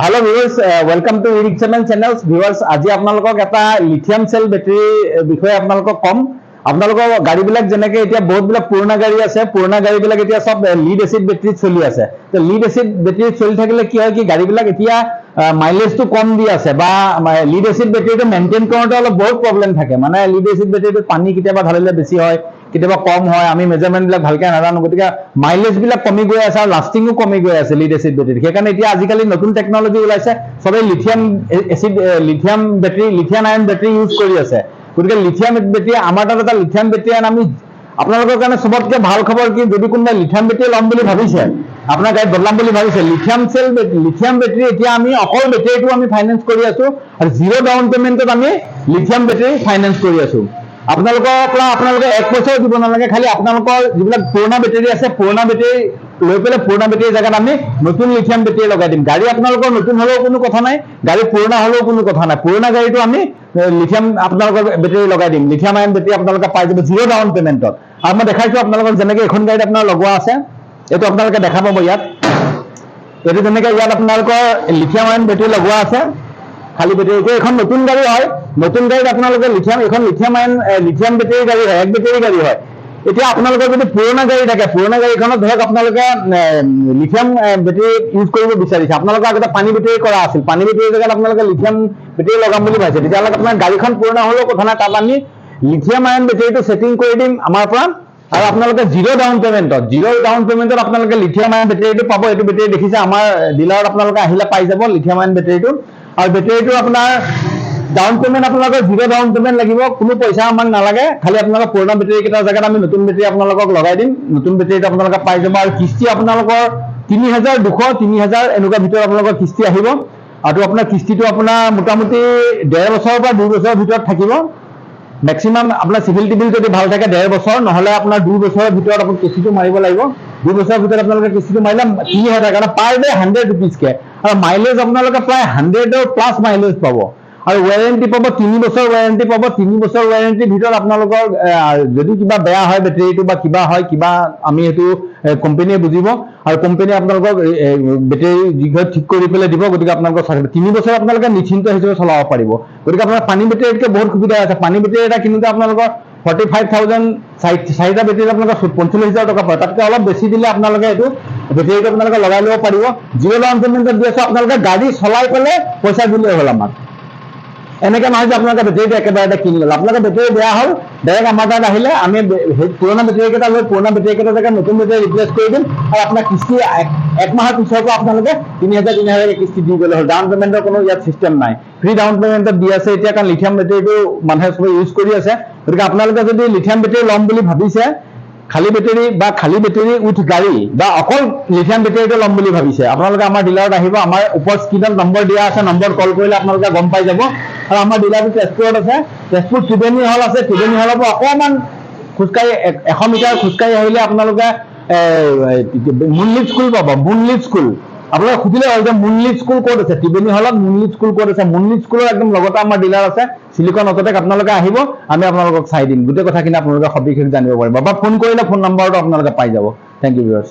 hello viewers welcome to e rickshaw men channel viewers আজি আপোনালোকক এটা লিথিয়াম সেল বেটাৰী বিষয়ে আপোনালোকক কম আপোনালোকৰ গাড়ীবিলাক যেনেকৈ এতিয়া বহুতবিলাক পুৰণা গাড়ী আছে পুৰণা গাড়ীবিলাক এতিয়া সব লিড এসিড বেটাৰীত চলি আছে তো লিড এসিড বেটাৰীত চলি থাকিলে কি হয় কি গাড়ীবিলাক এতিয়া মাইলেজটো কম দি আছে বা লিড এসিড বেটাৰীটো মেইনটেইন কৰোঁতে অলপ বহুত প্ৰবলেম থাকে মানে লিড এসিড বেটাৰীটো পানী কেতিয়াবা ঢালিলে বেছি হয় কেতিয়াবা কম হয় আমি মেজাৰমেন্ট বিলাক ভালকে নাজানো গতিকে মাইলেজ বিলাক কমি গৈ আছে আৰু লাষ্টিংও কমি গৈ আছে লিড এসিড বেটাৰী সেইকাৰণে এতিয়া আজিকালি নতুন টেকনলজি ওলাইছে সবে লিথিয়াম বেটাৰী লিথিয়াম আয়ন বেটাৰী ইউজ কৰি আছে গতিকে লিথিয়াম বেটাৰী আমাৰ তাত এটা লিথিয়াম বেটাৰী আমি আপোনালোকৰ কাৰণে সবতকে ভাল খবৰ কি যদি কোনোবা লিথিয়াম বেটাৰী ল'ম বুলি ভাবিছে আপোনাৰ গাড়ীত বদলাম বুলি ভাবিছে লিথিয়াম বেটাৰী এতিয়া আমি অকল বেটাৰীটো আমি ফাইনেন্স কৰি আছো আৰু জিৰ' ডাউন পেমেন্টত আমি লিথিয়াম বেটাৰী ফাইনেন্স কৰি আছো আপোনালোকে 1 বছৰ দিব নালাগে খালি আপোনালোকৰ যিবিলাক পুৰণা বেটাৰী আছে পুৰণা বেটাৰী লৈ পেলাই পুৰণা বেটাৰী জায়গাত আমি নতুন লিথিয়াম বেটাৰী লগাই দিম গাড়ী আপোনালোকৰ নতুন হলেও কোনো কথা নাই গাড়ী পুৰণা হলেও কোনো কথা নাই পুৰণা গাড়ীটো আমি লিথিয়াম আপোনালোকৰ বেটাৰী লগাই দিম লিথিয়াম আয়ন বেটাৰী আপোনালোকে পাই যাব জিৰ' ডাউন পেমেন্টত আৰু মই দেখাইছো আপোনালোকক যেনেকৈ এখন গাড়ীত আপোনাৰ লগোৱা আছে এইটো আপোনালোকে দেখা পাব ইয়াত এইটো যেনেকৈ ইয়াত আপোনালোকৰ লিথিয়াম আয়ন বেটাৰী লগোৱা আছে খালি বেটাৰী এখন নতুন গাড়ী হয় নতুন গাড়ীত আপোনালোকে লিথিয়াম বেটাৰী গাড়ী হয় এক বেটাৰী গাড়ী হয় এতিয়া আপোনালোকৰ যদি পুৰণা গাড়ী থাকে পুৰণা গাড়ীখনত ধৰক আপোনালোকে লিথিয়াম বেটাৰী ইউজ কৰিব বিচাৰিছে আপোনালোকে আগতে পানী বেটাৰী কৰা আছিল পানী বেটাৰী জেগাত আপোনালোকে লিথিয়াম বেটাৰী লগাম বুলি ভাবিছে তেতিয়াহ'লে আপোনাৰ গাড়ীখন পুৰণা হ'লেও কথা নাই তাত আমি লিথিয়াম আয়ন বেটাৰীটো সেটিং কৰি দিম আমাৰ পৰা আৰু আপোনালোকে জিৰ' ডাউন পেমেন্টত আপোনালোকে লিথিয়াম আয়ন বেটাৰীটো পাব এইটো বেটাৰী দেখিছে আমাৰ ডিলাৰত আপোনালোকে আহিলে পাই যাব লিথিয়াম আয়ন বেটাৰীটো আৰু বেটাৰীটো আপোনাৰ ডাউন পেমেন্ট আপোনালোকৰ জিৰ' ডাউন পেমেন্ট লাগিব কোনো পইচা আমাক নালাগে খালি আপোনালোকৰ পুৰণা বেটাৰী কেইটাৰ জায়গাত আমি নতুন বেটাৰী আপোনালোকক লগাই দিম নতুন বেটাৰীটো আপোনালোকে পাই যাব আৰু কিস্তি আপোনালোকৰ 3200 3000 এনেকুৱা ভিতৰত আপোনালোকৰ কিস্তি আহিব আৰু আপোনাৰ কিস্তিটো আপোনাৰ মোটামুটি 1.5 বছৰৰ পৰা 2 বছৰৰ ভিতৰত থাকিব মেক্সিমাম আপোনাৰ সিভিল টিভিল যদি ভাল থাকে 1.5 বছৰ নহলে আপোনাৰ 2 বছৰৰ ভিতৰত আপুনি কিস্তিটো মাৰিব লাগিব 2 বছৰৰ ভিতৰত আপোনালোকে কিস্তিটো মাৰিলে 3000 কাৰণ পাৰ ডে 100 rupees কে আৰু মাইলেজ আপোনালোকে প্ৰায় 100 প্লাস মাইলেজ পাব আৰু ওয়াৰেন্টি পাব 3 বছৰ ওয়াৰেন্টি পাব 3 বছৰ ওয়াৰেন্টি ভিতৰত আপোনালোকৰ যদি কিবা বেয়া হয় বেটাৰীটো বা কিবা হয় কিবা আমি এটো কোম্পানীয়ে বুজিব আৰু কোম্পানীয়ে আপোনালোকক বেটাৰী যিঘৰ ঠিক কৰি পেলাই দিব গতিকে আপোনালোকৰ 3 বছৰ আপোনালোকে নিশ্চিন্ত হিচাপে চলাব পাৰিব গতিকে আপোনাৰ পানী বেটাৰীতকৈ বহুত সুবিধা আছে পানী বেটাৰী এটা কিনোতে আপোনালোকৰ 45000 চাৰিটা বেটাৰী আপোনালোকৰ 45000 টকা পায় তাতকৈ অলপ বেছি দিলে আপোনালোকে এটো বেটাৰীটো আপোনালোকে লগাই ল'ব পাৰিব জিৰ' ডাউন পেমেন্টত দি আছে আপোনালোকে গাড়ী চলাই পেলাই পইচা দিলে হ'ল আমাক এনেকে নহয় যে আপোনালোকে বেটাৰীটো একেবাৰে কিনি ল'লে আপোনালোকে বেটাৰী বেয়া হ'ল ডাইৰেক্ট আমাৰ তাত আহিলে আমি পুৰণা বেটাৰী কেইটা লৈ পুৰণা বেটাৰী কেইটা জেগাত নতুন বেটাৰী ৰিপ্লেচ কৰি দিম আৰু আপোনাৰ কিস্তি 1 মাহৰ পিছৰ পৰা আপোনালোকে 3000 কিস্তি দি গ'লে হ'ল ডাউন পেমেন্টৰ কোনো ইয়াত চিষ্টেম নাই ফ্ৰী ডাউন পেমেন্টত দি আছে এতিয়া কাৰণ লিথিয়াম বেটাৰীটো মানুহে সবে ইউজ কৰি আছে গতিকে আপোনালোকে যদি লিথিয়াম বেটাৰী ল'ম বুলি ভাবিছে খালি বেটাৰী উইথ গাড়ী বা অকল লিথিয়াম বেটাৰীটো ল'ম বুলি ভাবিছে আপোনালোকে আমাৰ ডিলাৰত আহিব আমাৰ ওপৰ স্ক্ৰীনত নম্বৰ দিয়া আছে নম্বৰত কল কৰিলে আপোনালোকে গম পাই যাব আৰু আমাৰ ডিলাৰটো তেজপুৰত আছে তেজপুৰ ত্ৰিবেণী হল আছে ত্ৰিবেণী হলৰ পৰা অকমান খুজকাই 100 মিটাৰ খুজকাই আহিলে আপোনালোকে মুনলিট স্কুল পাব মুনলিট স্কুল আপোনালোকে খুদিলে হ'ল যে মুনলিট স্কুল ক'ত আছে ত্ৰিবেণী হলত মুনলিট স্কুল ক'ত আছে মুনলিট স্কুলৰ একদম লগতে আমাৰ ডিলাৰ আছে সিলিকন অটোটেক আপোনালোকে আহিব আমি আপোনালোকক চাই দিম গোটেই কথাখিনি আপোনালোকে সবিশেষ জানিব পাৰিব বা ফোন কৰিলে ফোন নম্বৰটো আপোনালোকে পাই যাব থ্যাংক ইউ ভিউয়াৰ্স